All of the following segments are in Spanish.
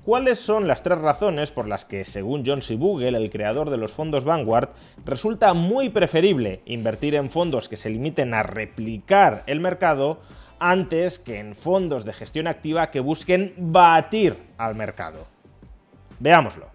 ¿Cuáles son las 3 razones por las que, según John C. Bogle, el creador de los fondos Vanguard, resulta muy preferible invertir en fondos que se limiten a replicar el mercado antes que en fondos de gestión activa que busquen batir al mercado? Veámoslo.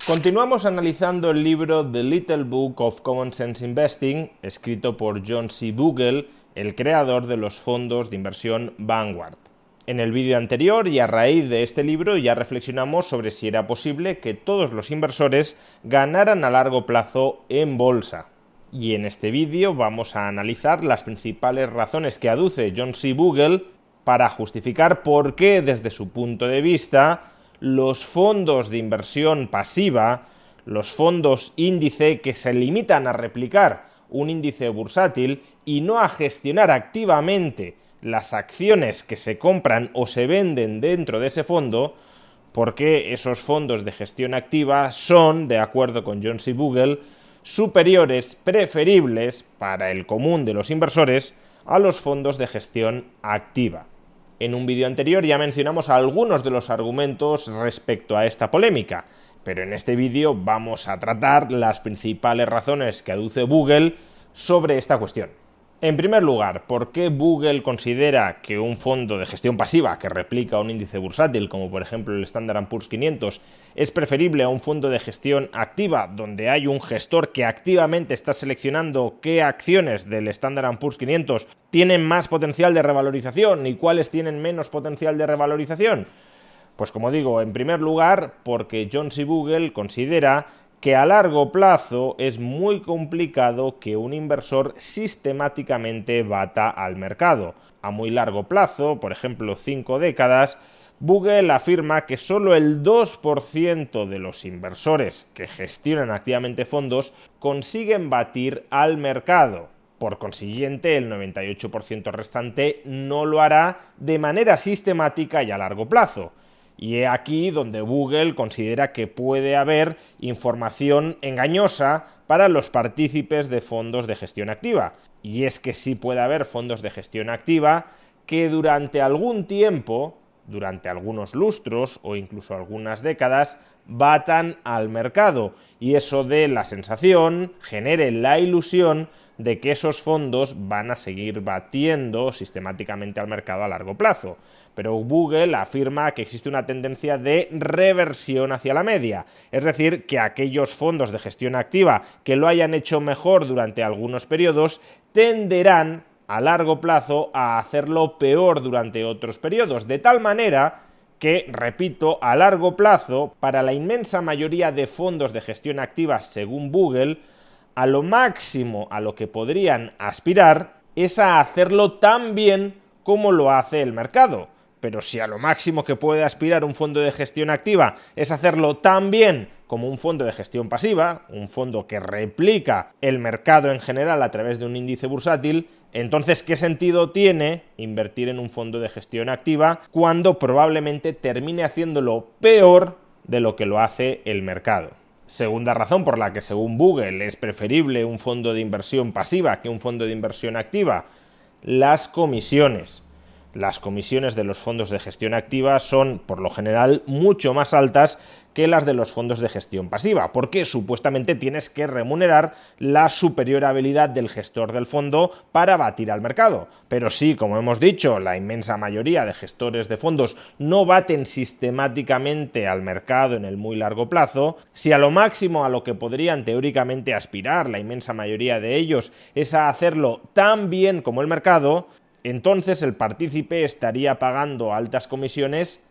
Continuamos analizando el libro The Little Book of Common Sense Investing, escrito por John C. Bogle, el creador de los fondos de inversión Vanguard. En el vídeo anterior y a raíz de este libro ya reflexionamos sobre si era posible que todos los inversores ganaran a largo plazo en bolsa. Y en este vídeo vamos a analizar las principales razones que aduce John C. Bogle para justificar por qué, desde su punto de vista, los fondos de inversión pasiva, los fondos índice que se limitan a replicar un índice bursátil y no a gestionar activamente las acciones que se compran o se venden dentro de ese fondo, porque esos fondos de gestión activa son, de acuerdo con John C. Bogle, superiores, preferibles para el común de los inversores a los fondos de gestión activa. En un vídeo anterior ya mencionamos algunos de los argumentos respecto a esta polémica, pero en este vídeo vamos a tratar las principales razones que aduce Bogle sobre esta cuestión. En primer lugar, ¿por qué Bogle considera que un fondo de gestión pasiva que replica un índice bursátil, como por ejemplo el Standard & Poor's 500, es preferible a un fondo de gestión activa, donde hay un gestor que activamente está seleccionando qué acciones del Standard & Poor's 500 tienen más potencial de revalorización y cuáles tienen menos potencial de revalorización? Pues como digo, en primer lugar, porque John C. Bogle considera que a largo plazo es muy complicado que un inversor sistemáticamente bata al mercado. A muy largo plazo, por ejemplo 5 décadas, Bogle afirma que solo el 2% de los inversores que gestionan activamente fondos consiguen batir al mercado. Por consiguiente, el 98% restante no lo hará de manera sistemática y a largo plazo. Y es aquí donde Bogle considera que puede haber información engañosa para los partícipes de fondos de gestión activa. Y es que sí puede haber fondos de gestión activa que durante algún tiempo, durante algunos lustros o incluso algunas décadas, batan al mercado. Y eso dé la sensación, genere la ilusión de que esos fondos van a seguir batiendo sistemáticamente al mercado a largo plazo. Pero Bogle afirma que existe una tendencia de reversión hacia la media, es decir, que aquellos fondos de gestión activa que lo hayan hecho mejor durante algunos periodos tenderán a largo plazo a hacerlo peor durante otros periodos, de tal manera que, repito, a largo plazo, para la inmensa mayoría de fondos de gestión activa, según Bogle, a lo máximo a lo que podrían aspirar es a hacerlo tan bien como lo hace el mercado. Pero si a lo máximo que puede aspirar un fondo de gestión activa es hacerlo tan bien como un fondo de gestión pasiva, un fondo que replica el mercado en general a través de un índice bursátil, entonces ¿qué sentido tiene invertir en un fondo de gestión activa cuando probablemente termine haciéndolo peor de lo que lo hace el mercado? Segunda razón por la que, según Bogle, es preferible un fondo de inversión pasiva que un fondo de inversión activa: las comisiones. Las comisiones de los fondos de gestión activa son, por lo general, mucho más altas que las de los fondos de gestión pasiva, porque supuestamente tienes que remunerar la superior habilidad del gestor del fondo para batir al mercado. Pero sí, como hemos dicho, la inmensa mayoría de gestores de fondos no baten sistemáticamente al mercado en el muy largo plazo. Si a lo máximo a lo que podrían teóricamente aspirar la inmensa mayoría de ellos es a hacerlo tan bien como el mercado, entonces el partícipe estaría pagando altas comisiones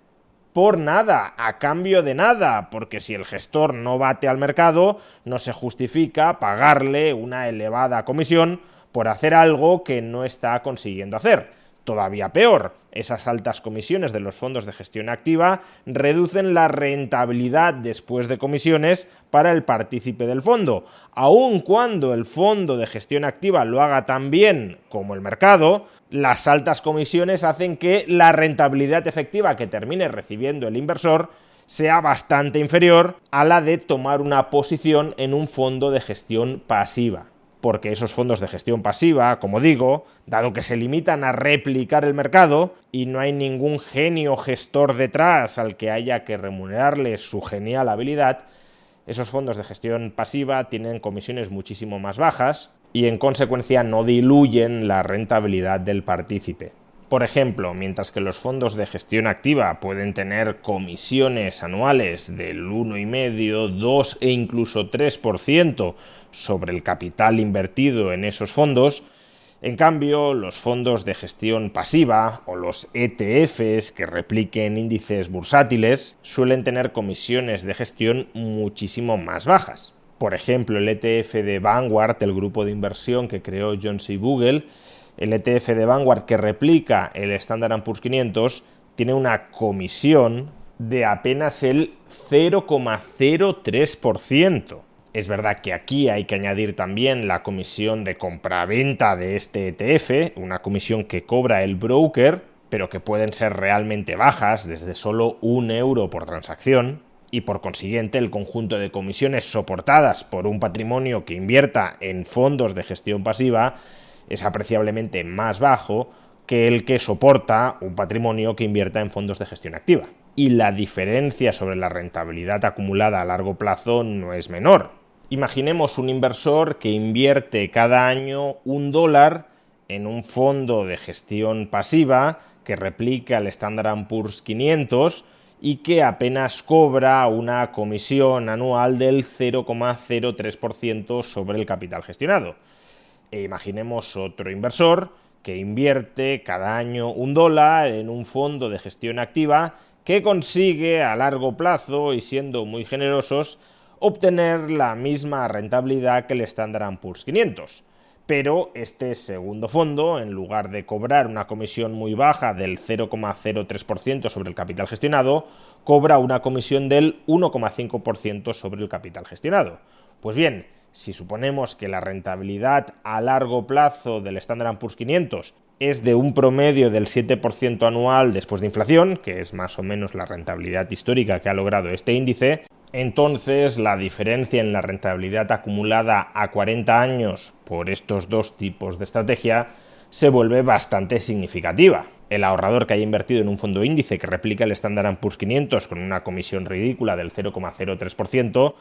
por nada, a cambio de nada, porque si el gestor no bate al mercado, no se justifica pagarle una elevada comisión por hacer algo que no está consiguiendo hacer. Todavía peor, esas altas comisiones de los fondos de gestión activa reducen la rentabilidad después de comisiones para el partícipe del fondo. Aun cuando el fondo de gestión activa lo haga tan bien como el mercado, las altas comisiones hacen que la rentabilidad efectiva que termine recibiendo el inversor sea bastante inferior a la de tomar una posición en un fondo de gestión pasiva. porque esos fondos de gestión pasiva, como digo, dado que se limitan a replicar el mercado y no hay ningún genio gestor detrás al que haya que remunerarle su genial habilidad, esos fondos de gestión pasiva tienen comisiones muchísimo más bajas y en consecuencia no diluyen la rentabilidad del partícipe. Por ejemplo, mientras que los fondos de gestión activa pueden tener comisiones anuales del 1,5, 2 e incluso 3% sobre el capital invertido en esos fondos, en cambio, los fondos de gestión pasiva o los ETFs que repliquen índices bursátiles suelen tener comisiones de gestión muchísimo más bajas. Por ejemplo, el ETF de Vanguard, el grupo de inversión que creó John C. Bogle, el ETF de Vanguard que replica el Standard & Poor's 500, tiene una comisión de apenas el 0,03%. Es verdad que aquí hay que añadir también la comisión de compraventa de este ETF, una comisión que cobra el broker, pero que pueden ser realmente bajas, desde solo 1 euro por transacción, y por consiguiente el conjunto de comisiones soportadas por un patrimonio que invierta en fondos de gestión pasiva es apreciablemente más bajo que el que soporta un patrimonio que invierta en fondos de gestión activa. Y la diferencia sobre la rentabilidad acumulada a largo plazo no es menor. Imaginemos un inversor que invierte cada año $1 en un fondo de gestión pasiva que replica el Standard & Poor's 500 y que apenas cobra una comisión anual del 0,03% sobre el capital gestionado. E imaginemos otro inversor que invierte cada año $1 en un fondo de gestión activa que consigue a largo plazo, y siendo muy generosos, obtener la misma rentabilidad que el Standard & Poor's 500. Pero este segundo fondo, en lugar de cobrar una comisión muy baja del 0,03% sobre el capital gestionado, cobra una comisión del 1,5% sobre el capital gestionado. Pues bien, si suponemos que la rentabilidad a largo plazo del Standard & Poor's 500 es de un promedio del 7% anual después de inflación, que es más o menos la rentabilidad histórica que ha logrado este índice, entonces la diferencia en la rentabilidad acumulada a 40 años por estos dos tipos de estrategia se vuelve bastante significativa. El ahorrador que haya invertido en un fondo índice que replica el Standard & Poor's 500 con una comisión ridícula del 0,03%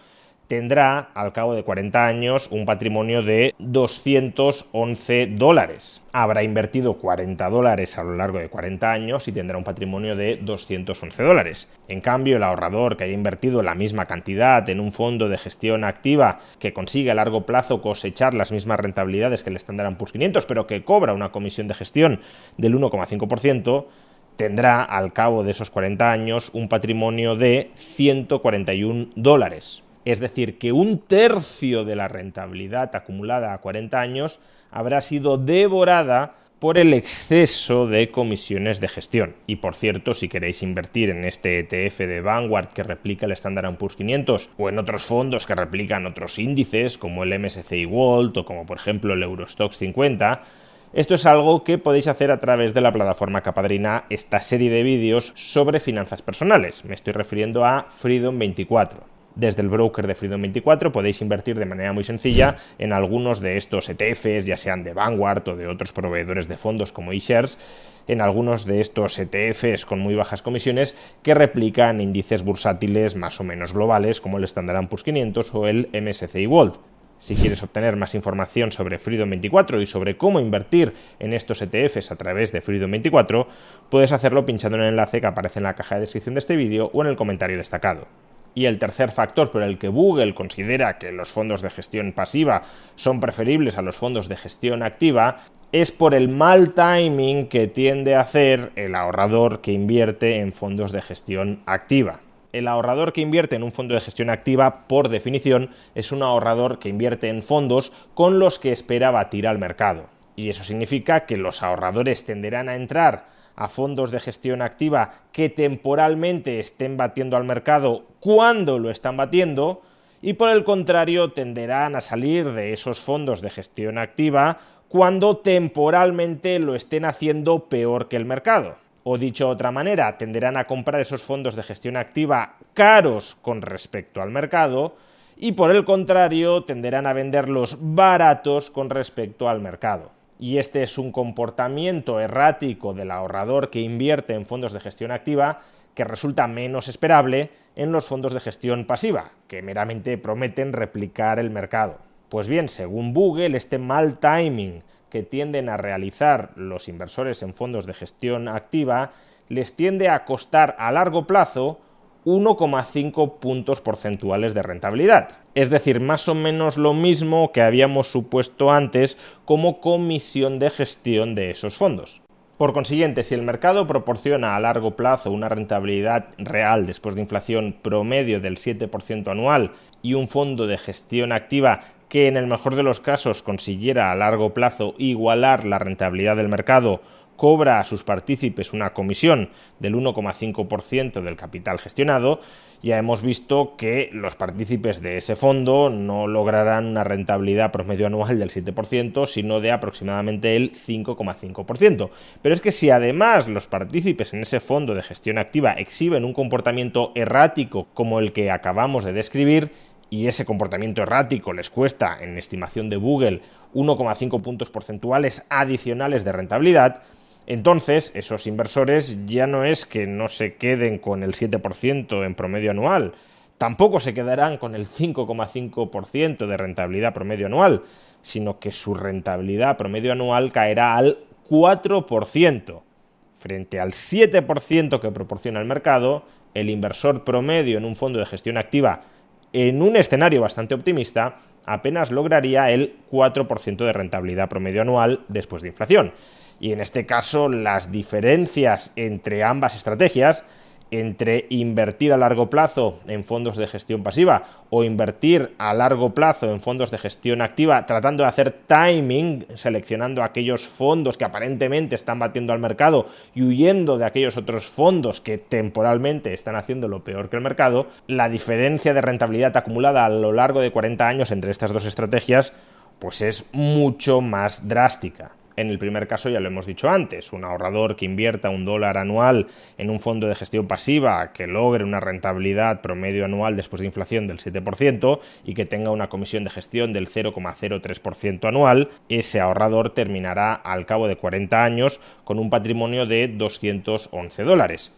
tendrá, al cabo de 40 años, un patrimonio de $211. Habrá invertido $40 a lo largo de 40 años y tendrá un patrimonio de $211. En cambio, el ahorrador que haya invertido la misma cantidad en un fondo de gestión activa que consigue a largo plazo cosechar las mismas rentabilidades que el Standard & Poor's 500, pero que cobra una comisión de gestión del 1,5%, tendrá, al cabo de esos 40 años, un patrimonio de $141. Es decir, que un tercio de la rentabilidad acumulada a 40 años habrá sido devorada por el exceso de comisiones de gestión. Y por cierto, si queréis invertir en este ETF de Vanguard que replica el Standard & Poor's 500 o en otros fondos que replican otros índices como el MSCI World o como por ejemplo el Eurostoxx 50, esto es algo que podéis hacer a través de la plataforma que apadrina esta serie de vídeos sobre finanzas personales. Me estoy refiriendo a Freedom24. Desde el broker de Freedom24 podéis invertir de manera muy sencilla en algunos de estos ETFs, ya sean de Vanguard o de otros proveedores de fondos como eShares, en algunos de estos ETFs con muy bajas comisiones que replican índices bursátiles más o menos globales como el Standard & Poor's 500 o el MSCI World. Si quieres obtener más información sobre Freedom24 y sobre cómo invertir en estos ETFs a través de Freedom24, puedes hacerlo pinchando en el enlace que aparece en la caja de descripción de este vídeo o en el comentario destacado. Y el tercer factor por el que Bogle considera que los fondos de gestión pasiva son preferibles a los fondos de gestión activa es por el mal timing que tiende a hacer el ahorrador que invierte en fondos de gestión activa. El ahorrador que invierte en un fondo de gestión activa, por definición, es un ahorrador que invierte en fondos con los que espera batir al mercado. Y eso significa que los ahorradores tenderán a entrar a fondos de gestión activa que temporalmente estén batiendo al mercado cuando lo están batiendo, y por el contrario tenderán a salir de esos fondos de gestión activa cuando temporalmente lo estén haciendo peor que el mercado. O dicho de otra manera, tenderán a comprar esos fondos de gestión activa caros con respecto al mercado y por el contrario tenderán a venderlos baratos con respecto al mercado. Y este es un comportamiento errático del ahorrador que invierte en fondos de gestión activa que resulta menos esperable en los fondos de gestión pasiva, que meramente prometen replicar el mercado. Pues bien, según Bogle, este mal timing que tienden a realizar los inversores en fondos de gestión activa les tiende a costar a largo plazo 1,5 puntos porcentuales de rentabilidad. Es decir, más o menos lo mismo que habíamos supuesto antes como comisión de gestión de esos fondos. Por consiguiente, si el mercado proporciona a largo plazo una rentabilidad real después de inflación promedio del 7% anual y un fondo de gestión activa que en el mejor de los casos consiguiera a largo plazo igualar la rentabilidad del mercado, cobra a sus partícipes una comisión del 1,5% del capital gestionado, ya hemos visto que los partícipes de ese fondo no lograrán una rentabilidad promedio anual del 7%, sino de aproximadamente el 5,5%. Pero es que si además los partícipes en ese fondo de gestión activa exhiben un comportamiento errático como el que acabamos de describir, y ese comportamiento errático les cuesta, en estimación de Bogle, 1,5 puntos porcentuales adicionales de rentabilidad, entonces esos inversores ya no es que no se queden con el 7% en promedio anual, tampoco se quedarán con el 5,5% de rentabilidad promedio anual, sino que su rentabilidad promedio anual caerá al 4%. Frente al 7% que proporciona el mercado, el inversor promedio en un fondo de gestión activa en un escenario bastante optimista apenas lograría el 4% de rentabilidad promedio anual después de inflación. Y en este caso las diferencias entre ambas estrategias, entre invertir a largo plazo en fondos de gestión pasiva o invertir a largo plazo en fondos de gestión activa, tratando de hacer timing, seleccionando aquellos fondos que aparentemente están batiendo al mercado y huyendo de aquellos otros fondos que temporalmente están haciendo lo peor que el mercado, la diferencia de rentabilidad acumulada a lo largo de 40 años entre estas dos estrategias pues es mucho más drástica. En el primer caso ya lo hemos dicho antes, un ahorrador que invierta $1 anual en un fondo de gestión pasiva que logre una rentabilidad promedio anual después de inflación del 7% y que tenga una comisión de gestión del 0,03% anual, ese ahorrador terminará al cabo de 40 años con un patrimonio de $211.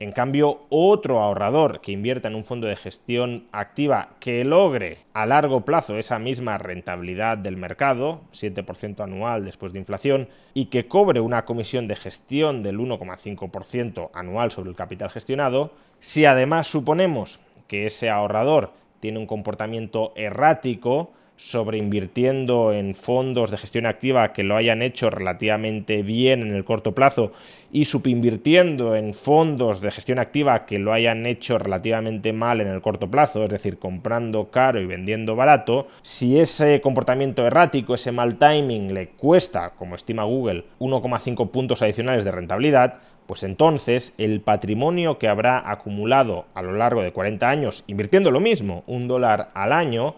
En cambio, otro ahorrador que invierta en un fondo de gestión activa que logre a largo plazo esa misma rentabilidad del mercado, 7% anual después de inflación, y que cobre una comisión de gestión del 1,5% anual sobre el capital gestionado, si además suponemos que ese ahorrador tiene un comportamiento errático, sobreinvirtiendo en fondos de gestión activa que lo hayan hecho relativamente bien en el corto plazo y subinvirtiendo en fondos de gestión activa que lo hayan hecho relativamente mal en el corto plazo, es decir, comprando caro y vendiendo barato, si ese comportamiento errático, ese mal timing le cuesta, como estima Google, 1,5 puntos adicionales de rentabilidad, pues entonces el patrimonio que habrá acumulado a lo largo de 40 años invirtiendo lo mismo, $1 al año,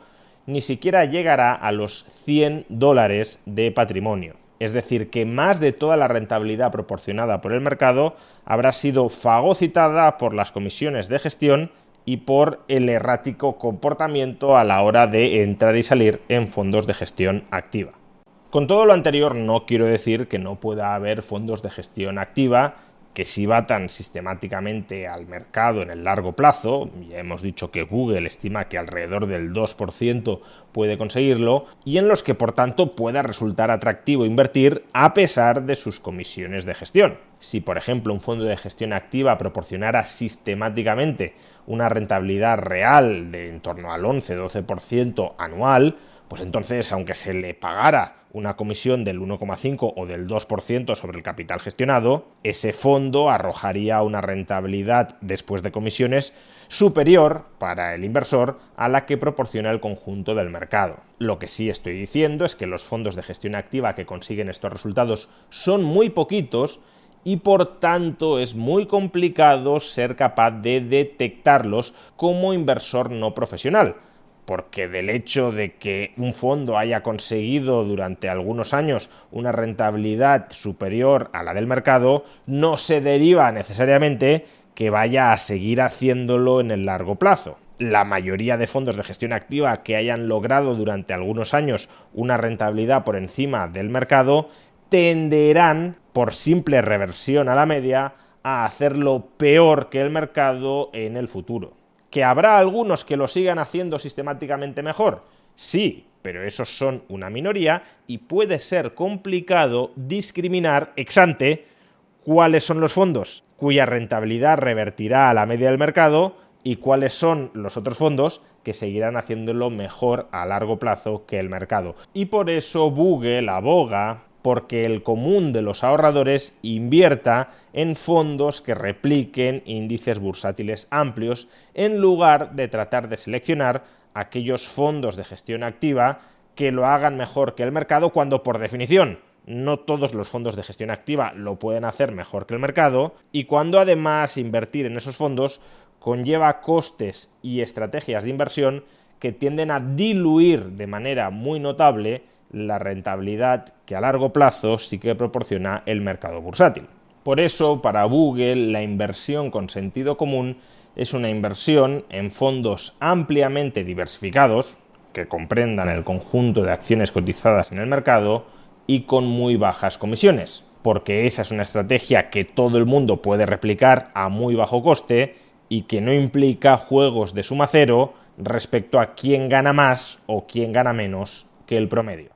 ni siquiera llegará a los $100 de patrimonio. Es decir, que más de toda la rentabilidad proporcionada por el mercado habrá sido fagocitada por las comisiones de gestión y por el errático comportamiento a la hora de entrar y salir en fondos de gestión activa. Con todo lo anterior no quiero decir que no pueda haber fondos de gestión activa que sí batan sistemáticamente al mercado en el largo plazo, ya hemos dicho que Google estima que alrededor del 2% puede conseguirlo, y en los que por tanto pueda resultar atractivo invertir a pesar de sus comisiones de gestión. Si por ejemplo un fondo de gestión activa proporcionara sistemáticamente una rentabilidad real de en torno al 11-12% anual, pues entonces aunque se le pagara una comisión del 1,5 o del 2% sobre el capital gestionado, ese fondo arrojaría una rentabilidad después de comisiones superior para el inversor a la que proporciona el conjunto del mercado. Lo que sí estoy diciendo es que los fondos de gestión activa que consiguen estos resultados son muy poquitos y por tanto es muy complicado ser capaz de detectarlos como inversor no profesional, porque del hecho de que un fondo haya conseguido durante algunos años una rentabilidad superior a la del mercado, no se deriva necesariamente que vaya a seguir haciéndolo en el largo plazo. la mayoría de fondos de gestión activa que hayan logrado durante algunos años una rentabilidad por encima del mercado tenderán, por simple reversión a la media, a hacerlo peor que el mercado en el futuro. ¿Que habrá algunos que lo sigan haciendo sistemáticamente mejor? Sí, pero esos son una minoría y puede ser complicado discriminar ex ante cuáles son los fondos cuya rentabilidad revertirá a la media del mercado y cuáles son los otros fondos que seguirán haciéndolo mejor a largo plazo que el mercado. Y por eso Bogle aboga porque el común de los ahorradores invierta en fondos que repliquen índices bursátiles amplios en lugar de tratar de seleccionar aquellos fondos de gestión activa que lo hagan mejor que el mercado cuando, por definición, no todos los fondos de gestión activa lo pueden hacer mejor que el mercado y cuando además invertir en esos fondos conlleva costes y estrategias de inversión que tienden a diluir de manera muy notable la rentabilidad que a largo plazo sí que proporciona el mercado bursátil. Por eso, para Bogle, la inversión con sentido común es una inversión en fondos ampliamente diversificados, que comprendan el conjunto de acciones cotizadas en el mercado y con muy bajas comisiones, porque esa es una estrategia que todo el mundo puede replicar a muy bajo coste y que no implica juegos de suma cero respecto a quién gana más o quién gana menos que el promedio.